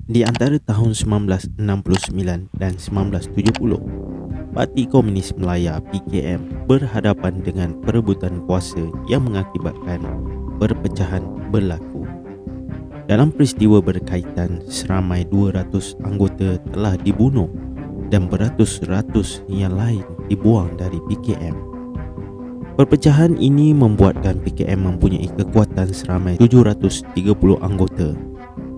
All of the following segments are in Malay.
Di antara tahun 1969 dan 1970, Parti Komunis Melaya (PKM) berhadapan dengan perebutan kuasa yang mengakibatkan perpecahan berlaku. Dalam peristiwa berkaitan, seramai 200 anggota telah dibunuh dan beratus-ratus yang lain dibuang dari PKM. Perpecahan ini membuatkan PKM mempunyai kekuatan seramai 730 anggota.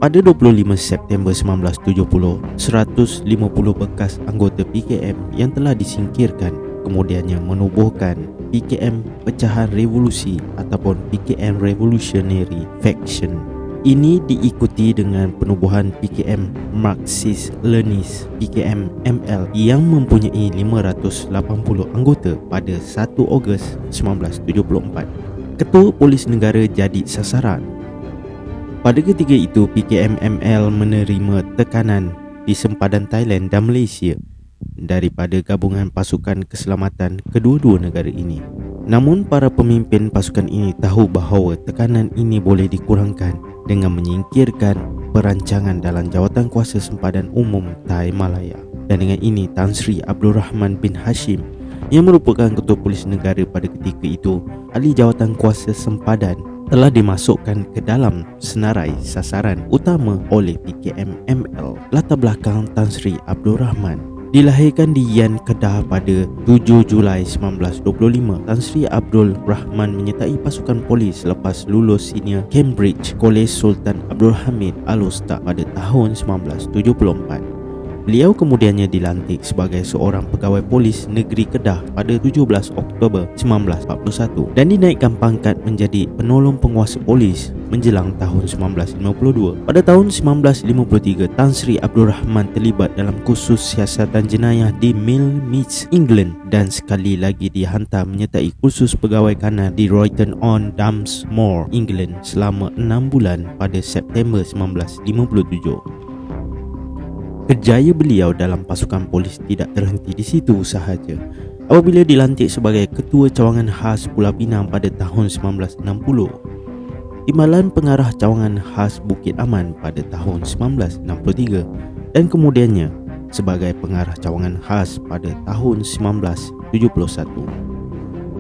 Pada 25 September 1970, 150 bekas anggota PKM yang telah disingkirkan kemudiannya menubuhkan PKM Pecahan Revolusi ataupun PKM Revolutionary Faction. Ini diikuti dengan penubuhan PKM Marxist-Leninist PKM ML yang mempunyai 580 anggota pada 1 Ogos 1974. Ketua Polis Negara jadi sasaran. Pada ketika itu, PKM-ML menerima tekanan di sempadan Thailand dan Malaysia daripada gabungan pasukan keselamatan kedua-dua negara ini. Namun, para pemimpin pasukan ini tahu bahawa tekanan ini boleh dikurangkan dengan menyingkirkan perancangan dalam jawatan kuasa sempadan umum Thai Malaya. Dan dengan ini, Tan Sri Abdul Rahman bin Hashim yang merupakan Ketua Polis Negara pada ketika itu, ahli jawatan kuasa sempadan, telah dimasukkan ke dalam senarai sasaran utama oleh PKM-ML. Latar belakang Tan Sri Abdul Rahman dilahirkan di Yan, Kedah pada 7 Julai 1925. Tan Sri Abdul Rahman menyertai pasukan polis selepas lulus senior Cambridge College Sultan Abdul Hamid Al-Ustad pada tahun 1974. Beliau kemudiannya dilantik sebagai seorang pegawai polis negeri Kedah pada 17 Oktober 1941 dan dinaikkan pangkat menjadi penolong penguasa polis menjelang tahun 1952. Pada tahun 1953, Tan Sri Abdul Rahman terlibat dalam kursus siasatan jenayah di Mill-Meads, England dan sekali lagi dihantar menyertai kursus pegawai kanan di Royton-on-Dams Moor, England selama 6 bulan pada September 1957. Kerjaya beliau dalam pasukan polis tidak terhenti di situ sahaja. Apabila dilantik sebagai Ketua Cawangan Khas Pulau Pinang pada tahun 1960, Timbalan Pengarah Cawangan Khas Bukit Aman pada tahun 1963 dan kemudiannya sebagai Pengarah Cawangan Khas pada tahun 1971.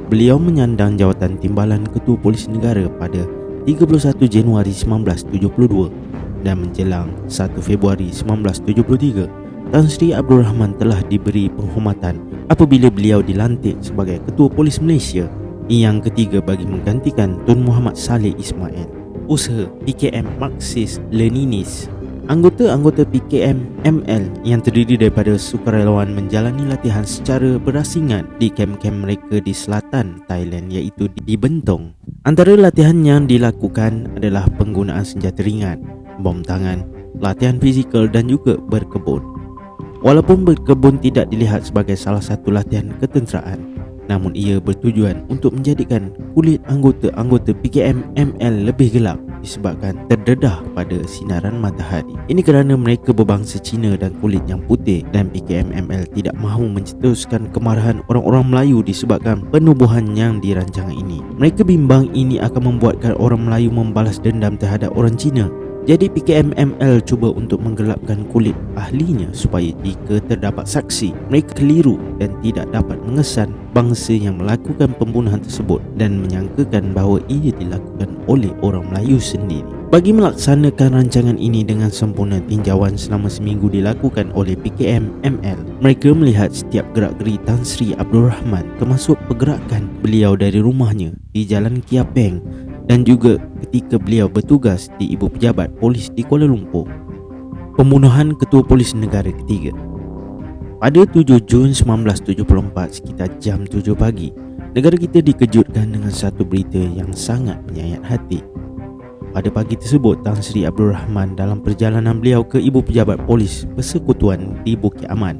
Beliau menyandang jawatan Timbalan Ketua Polis Negara pada 31 Januari 1972 dan menjelang 1 Februari 1973, Tan Sri Abdul Rahman telah diberi penghormatan apabila beliau dilantik sebagai Ketua Polis Malaysia yang ketiga bagi menggantikan Tun Muhammad Saleh Ismail. Usaha PKM Marxist-Leninist. Anggota-anggota PKM-ML yang terdiri daripada sukarelawan menjalani latihan secara berasingan di kem-kem mereka di selatan Thailand iaitu di Bentong. Antara latihan yang dilakukan adalah penggunaan senjata ringan, bom tangan, latihan fizikal dan juga berkebun. Walaupun berkebun tidak dilihat sebagai salah satu latihan ketenteraan, namun ia bertujuan untuk menjadikan kulit anggota-anggota PKM-ML lebih gelap disebabkan terdedah pada sinaran matahari. Ini kerana mereka berbangsa Cina dan kulit yang putih dan PKM-ML tidak mahu mencetuskan kemarahan orang-orang Melayu disebabkan penubuhan yang dirancang ini. Mereka bimbang ini akan membuatkan orang Melayu membalas dendam terhadap orang Cina. Jadi PKM-ML cuba untuk menggelapkan kulit ahlinya supaya jika terdapat saksi, mereka keliru dan tidak dapat mengesan bangsa yang melakukan pembunuhan tersebut dan menyangkakan bahawa ia dilakukan oleh orang Melayu sendiri. Bagi melaksanakan rancangan ini dengan sempurna, tinjauan selama seminggu dilakukan oleh PKM-ML. Mereka melihat setiap gerak-geri Tan Sri Abdul Rahman, termasuk pergerakan beliau dari rumahnya di Jalan Kia Peng dan juga ketika beliau bertugas di Ibu Pejabat Polis di Kuala Lumpur. Pembunuhan Ketua Polis Negara ketiga. Pada 7 Jun 1974 sekitar jam 7 pagi, negara kita dikejutkan dengan satu berita yang sangat menyayat hati. Pada pagi tersebut, Tan Sri Abdul Rahman dalam perjalanan beliau ke Ibu Pejabat Polis Persekutuan di Bukit Aman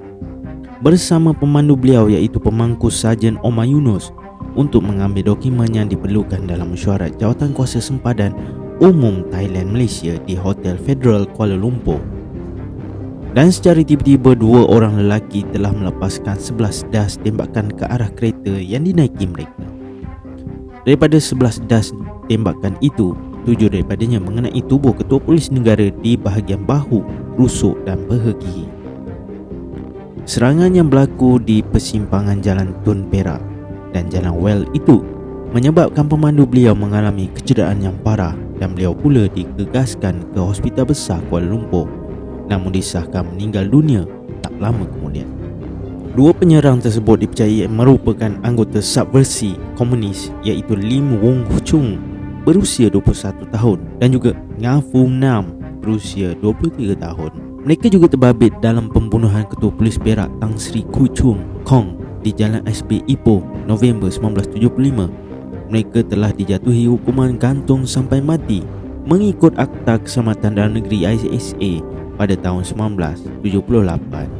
bersama pemandu beliau iaitu Pemangku Sarjan Omar Yunus untuk mengambil dokumen yang diperlukan dalam mesyuarat jawatan kuasa sempadan umum Thailand Malaysia di Hotel Federal Kuala Lumpur. Dan secara tiba-tiba dua orang lelaki telah melepaskan 11 das tembakan ke arah kereta yang dinaiki mereka. Daripada 11 das tembakan itu, 7 daripadanya mengenai tubuh Ketua Polis Negara di bahagian bahu rusuk dan bergigi. Serangan yang berlaku di persimpangan Jalan Tun Perak dan Jalan Well itu menyebabkan pemandu beliau mengalami kecederaan yang parah dan beliau pula dikegaskan ke Hospital Besar Kuala Lumpur, namun disahkan meninggal dunia tak lama kemudian. Dua penyerang tersebut dipercayai merupakan anggota subversi komunis iaitu Lim Wong Chung berusia 21 tahun dan juga Ngafu Nam berusia 23 tahun. Mereka juga terbabit dalam pembunuhan Ketua Polis Perak Tan Sri Koo Chung Kong di Jalan SB Ipoh November 1975. Mereka telah dijatuhi hukuman gantung sampai mati mengikut Akta Keselamatan Dalam Negeri ISA pada tahun 1978.